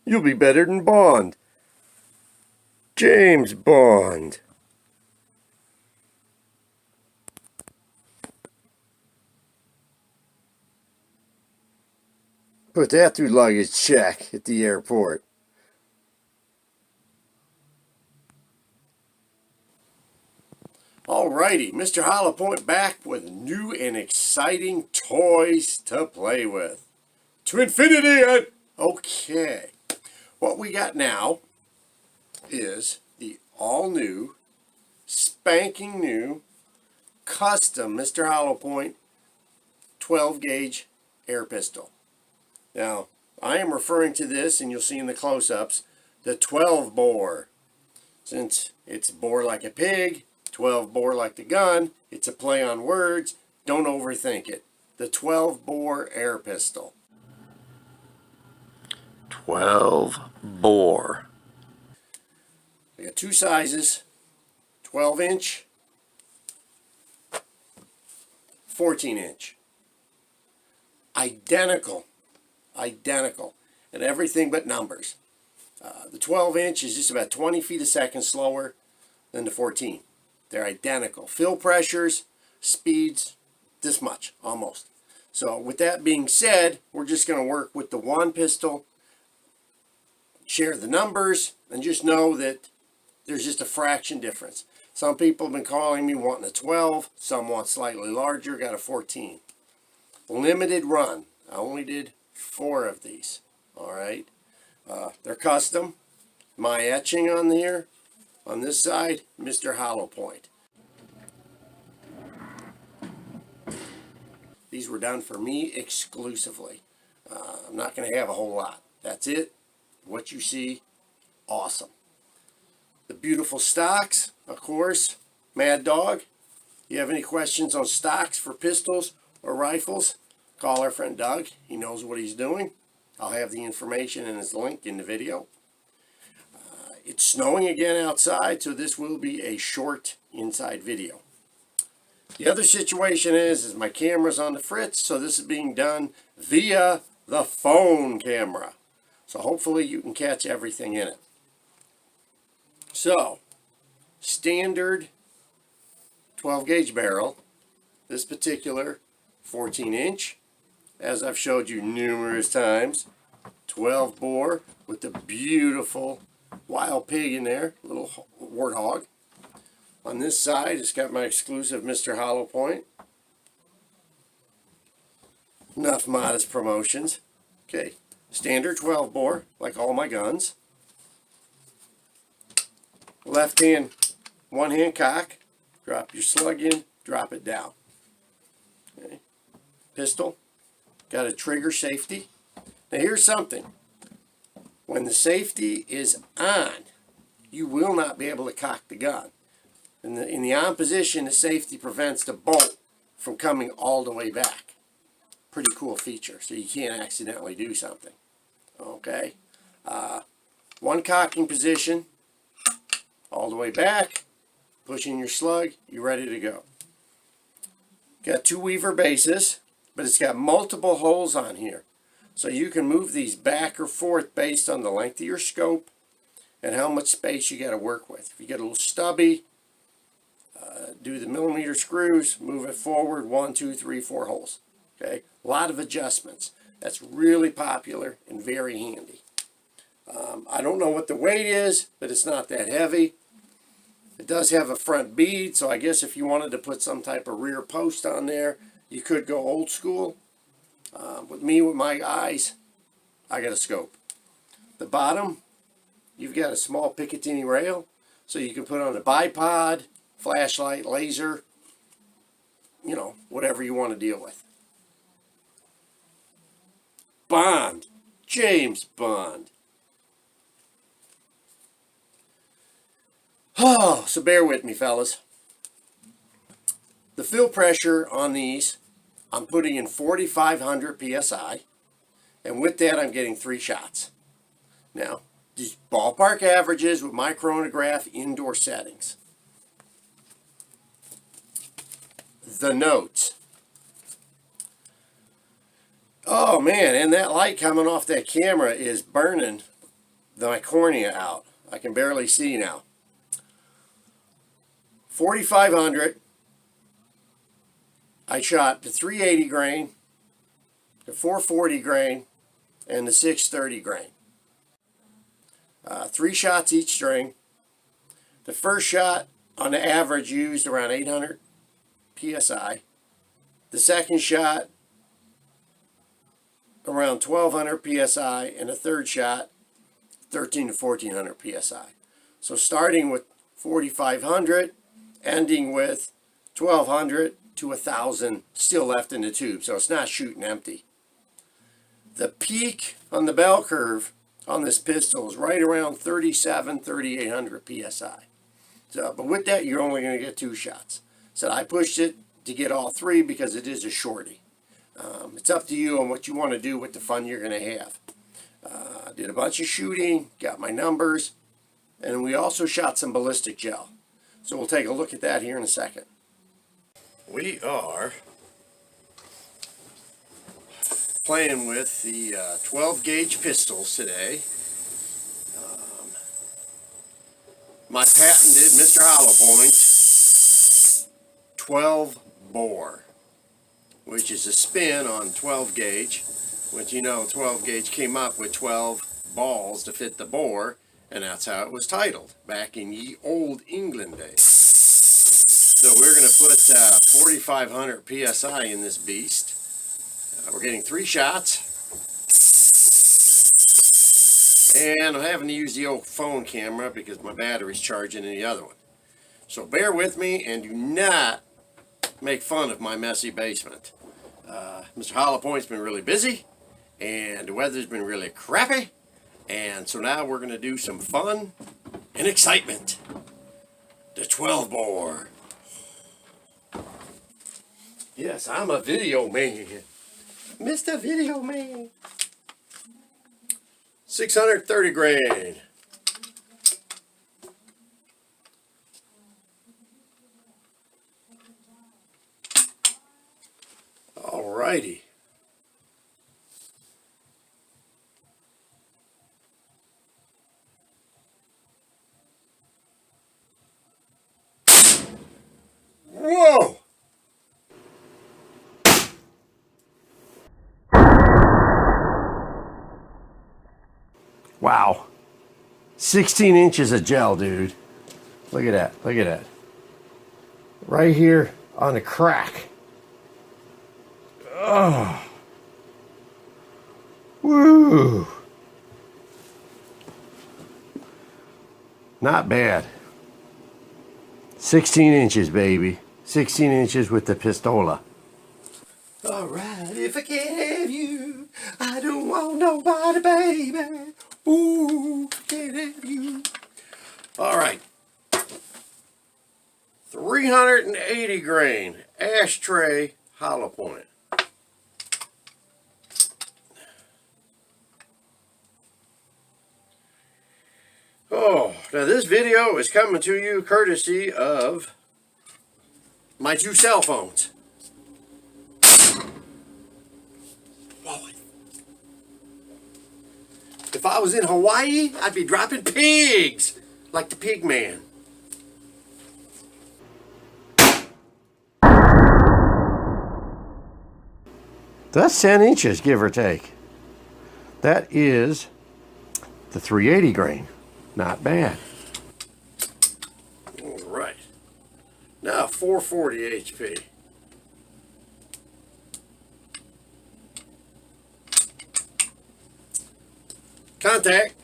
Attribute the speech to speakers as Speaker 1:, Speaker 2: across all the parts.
Speaker 1: You'll be better than Bond. James Bond. Put that through luggage check at the airport. Alrighty, Mr. Hollowpoint back with new and exciting toys to play with. To infinity and... Okay, what we got now is the all-new, spanking new, custom Mr. Hollowpoint 12-gauge air pistol. Now, I am referring to this, and you'll see in the close-ups, the 12 bore. Since it's bore like a pig, 12 bore like the gun, it's a play on words, don't overthink it. The 12 bore air pistol. 12 bore. We got two sizes, 12 inch, 14 inch. Identical, and everything but numbers. The 12 inch is just about 20 feet a second slower than the 14. They're identical. Fill pressures, speeds, this much, almost. So with that being said, we're just going to work with the one pistol, share the numbers, and just know that there's just a fraction difference. Some people have been calling me wanting a 12, some want slightly larger, got a 14. Limited run. I only did 4 of these. Alright. They're custom. My etching on here, on this side, Mr. Hollowpoint. These were done for me exclusively. I'm not going to have a whole lot. That's it. What you see, awesome. The beautiful stocks, of course. Mad Dog. You have any questions on stocks for pistols or rifles, call our friend Doug. He knows what he's doing. I'll have the information and his link in the video. It's snowing again outside, so this will be a short inside video. The other situation is my camera's on the fritz, so this is being done via the phone camera. So hopefully you can catch everything in it. So, standard 12 gauge barrel. This particular 14 inch, as I've showed you numerous times. 12 bore with the beautiful wild pig in there, little warthog. On this side, it's got my exclusive Mr. Hollowpoint. Enough modest promotions. Okay, standard 12 bore, like all my guns. Left hand, one hand cock. Drop your slug in, drop it down. Okay. Pistol, got a trigger safety. Now here's something. When the safety is on, you will not be able to cock the gun. In the on position, the safety prevents the bolt from coming all the way back. Pretty cool feature, so you can't accidentally do something. Okay. One cocking position, all the way back, pushing your slug, you're ready to go. Got 2 Weaver bases, but it's got multiple holes on here. So you can move these back or forth based on the length of your scope and how much space you got to work with. If you get a little stubby, do the millimeter screws, move it forward 1, 2, 3, 4 holes. Okay, a lot of adjustments. That's really popular and very handy. I don't know what the weight is, but it's not that heavy. It does have a front bead, so I guess if you wanted to put some type of rear post on there, you could go old school. With me, with my eyes, I got a scope. The bottom, you've got a small Picatinny rail, so you can put on a bipod, flashlight, laser, you know, whatever you want to deal with. Bond. James Bond. Oh, so bear with me, fellas. The fill pressure on these, I'm putting in 4,500 PSI, and with that I'm getting 3 shots. Now, these ballpark averages with my chronograph indoor settings. The notes. Oh man, and that light coming off that camera is burning my cornea out. I can barely see now. 4,500. I shot the 380 grain, the 440 grain, and the 630 grain. 3 shots each string. The first shot, on the average, used around 800 psi. The second shot, around 1200 psi, and the third shot, 13 to 1400 psi. So starting with 4,500, ending with 1,200 to 1,000 still left in the tube, so it's not shooting empty. The peak on the bell curve on this pistol is right around 3,800 psi. So, but with that, you're only going to get 2 shots. So I pushed it to get all 3 because it is a shorty. It's up to you on what you want to do with the fun you're going to have. Did a bunch of shooting, got my numbers, and we also shot some ballistic gel. So we'll take a look at that here in a second. We are playing with the 12 gauge pistols today. My patented Mr. Hollowpoint 12 bore, which is a spin on 12 gauge, which, you know, 12 gauge came up with 12 balls to fit the bore, and that's how it was titled back in ye old England days. So we're going to put 4,500 psi in this beast. We're getting 3 shots, and I'm having to use the old phone camera because my battery's charging in the other one. So bear with me and do not make fun of my messy basement. Mr. Hollowpoint's been really busy, and the weather's been really crappy, and so now we're going to do some fun and excitement. The 12 bore. Yes, I'm a video man. Mr. Video Man. 630 grain. Alrighty. Whoa! Wow. 16 inches of gel, dude. Look at that. Look at that. Right here on the crack. Oh. Woo. Not bad. 16 inches, baby. 16 inches with the pistola. Alright, if I can't have you, I don't want nobody, baby. Ooh, can't have you. Alright. 380 grain ashtray Hollowpoint. Oh, now this video is coming to you courtesy of my 2 cell phones. If I was in Hawaii, I'd be dropping pigs like the pig man. That's 10 inches, give or take. That is the 380 grain. Not bad. All right. Now 440 HP. Contact.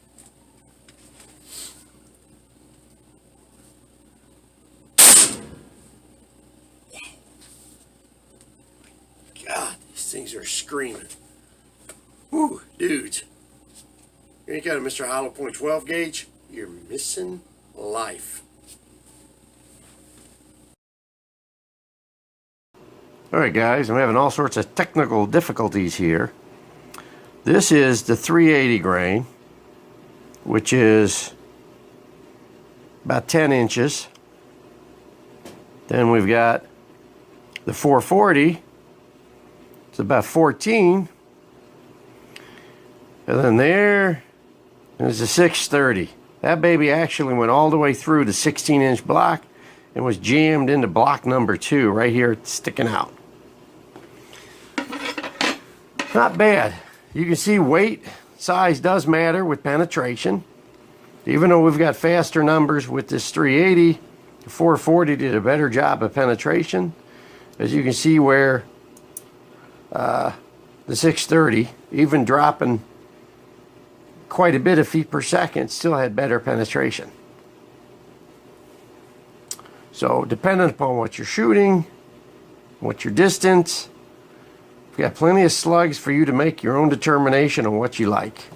Speaker 1: God, these things are screaming. Woo, dudes. You ain't got a Mr. Hollowpoint 12 gauge, you're missing life. Alright guys, I'm having all sorts of technical difficulties here. This is the 380 grain, which is about 10 inches. Then we've got the 440, it's about 14. And then there It was a 630. That baby actually went all the way through the 16-inch block and was jammed into block number 2 right here, sticking out. Not bad. You can see weight, size does matter with penetration. Even though we've got faster numbers with this 380, the 440 did a better job of penetration. As you can see where the 630, even dropping quite a bit of feet per second, still had better penetration. So depending upon what you're shooting, what your distance, we've got plenty of slugs for you to make your own determination on what you like.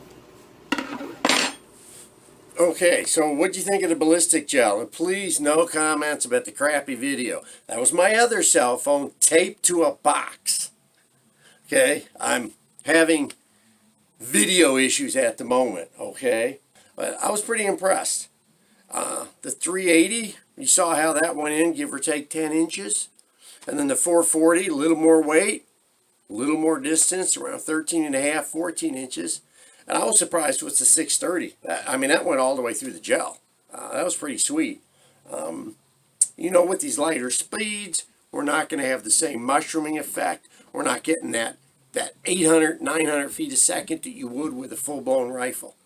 Speaker 1: Okay, so what'd you think of the ballistic gel? And please, no comments about the crappy video. That was my other cell phone taped to a box. Okay, I'm having video issues at the moment, okay? But I was pretty impressed. The 380, you saw how that went in, give or take 10 inches. And then the 440, a little more weight, a little more distance, around 13 and a half, 14 inches. And I was surprised with the 630. I mean, that went all the way through the gel. That was pretty sweet. You know, with these lighter speeds, we're not going to have the same mushrooming effect. We're not getting that 800, 900 feet a second that you would with a full-blown rifle.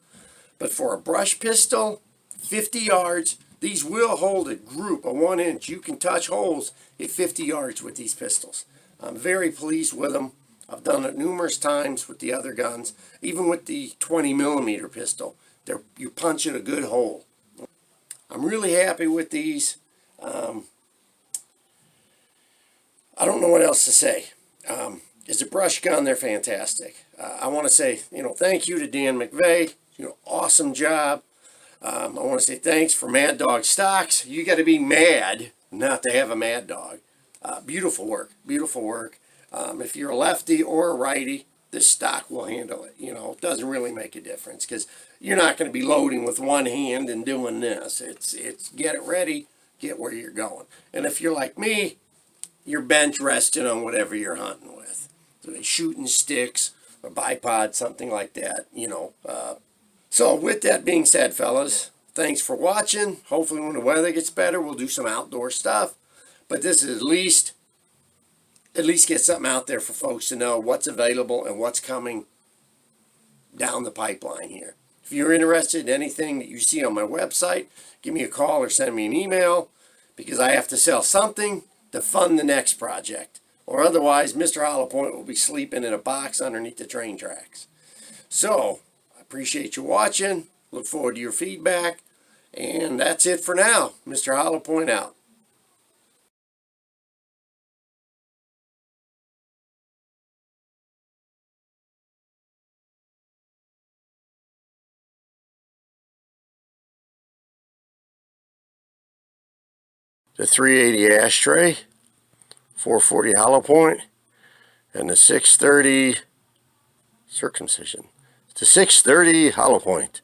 Speaker 1: But for a brush pistol, 50 yards, these will hold a group of 1 inch. You can touch holes at 50 yards with these pistols. I'm very pleased with them. I've done it numerous times with the other guns, even with the 20 millimeter pistol. You're punching a good hole. I'm really happy with these. I don't know what else to say. As a brush gun, they're fantastic. I want to say, thank you to Dan McVeigh. Awesome job. I want to say thanks for Mad Dog Stocks. You got to be mad not to have a Mad Dog. Beautiful work. Beautiful work. If you're a lefty or a righty, this stock will handle it. It doesn't really make a difference because you're not going to be loading with one hand and doing this. It's get it ready, get where you're going. And if you're like me, you're bench resting on whatever you're hunting with. So shooting sticks or bipod, something like that, So with that being said, fellas, thanks for watching. Hopefully when the weather gets better, we'll do some outdoor stuff. But this is at least get something out there for folks to know what's available and what's coming down the pipeline here. If you're interested in anything that you see on my website, give me a call or send me an email because I have to sell something to fund the next project. Or otherwise, Mr. Hollowpoint will be sleeping in a box underneath the train tracks. So, I appreciate you watching. Look forward to your feedback. And that's it for now. Mr. Hollowpoint out. The 380 ashtray, 440 Hollowpoint, and the 630 circumcision. The 630 Hollowpoint.